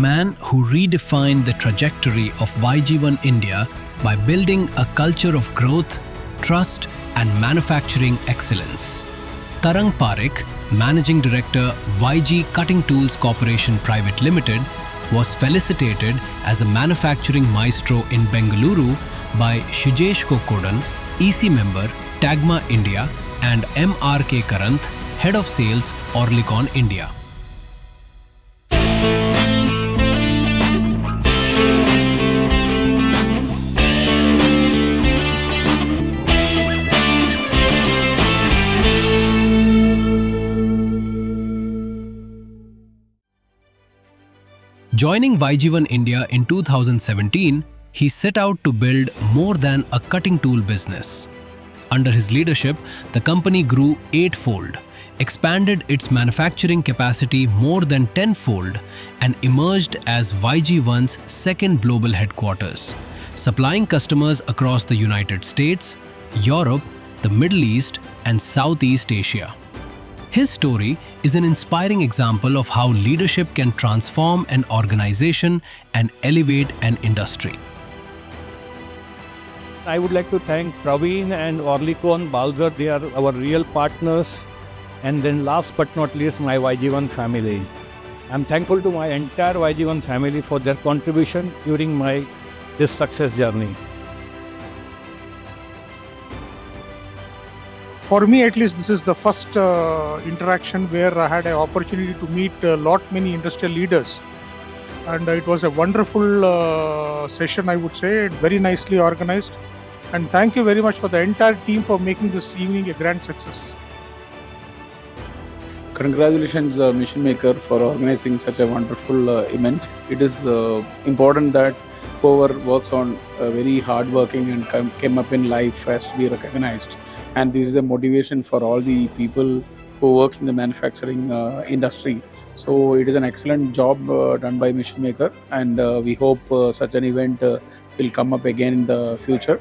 man who redefined the trajectory of YG1 India by building a culture of growth, trust, and manufacturing excellence. Tarang V Parikh, Managing Director, YG Cutting Tools Corporation Private Limited, was felicitated as a Manufacturing Maestro in Bengaluru by Shijesh Kokkodan, EC member, TAGMA India, and MRK Karanth, Head of Sales, Oerlikon India. Joining YG1 India in 2017, he set out to build more than a cutting tool business. Under his leadership, the company grew eightfold, expanded its manufacturing capacity more than tenfold, and emerged as YG1's second global headquarters, supplying customers across the United States, Europe, the Middle East, and Southeast Asia. His story is an inspiring example of how leadership can transform an organization and elevate an industry. I would like to thank Praveen and Oerlikon Balzer. They are our real partners. And then last but not least, my YG1 family. I'm thankful to my entire YG1 family for their contribution during this success journey. For me, at least, this is the first interaction where I had an opportunity to meet many industrial leaders. And it was a wonderful session, I would say, very nicely organized. And thank you very much for the entire team for making this evening a grand success. Congratulations, Mission Maker, for organizing such a wonderful event. It is important that whoever works on very hard working and came up in life has to be recognized. And this is a motivation for all the people who work in the manufacturing industry. So it is an excellent job done by Mission Maker, and we hope such an event will come up again in the future.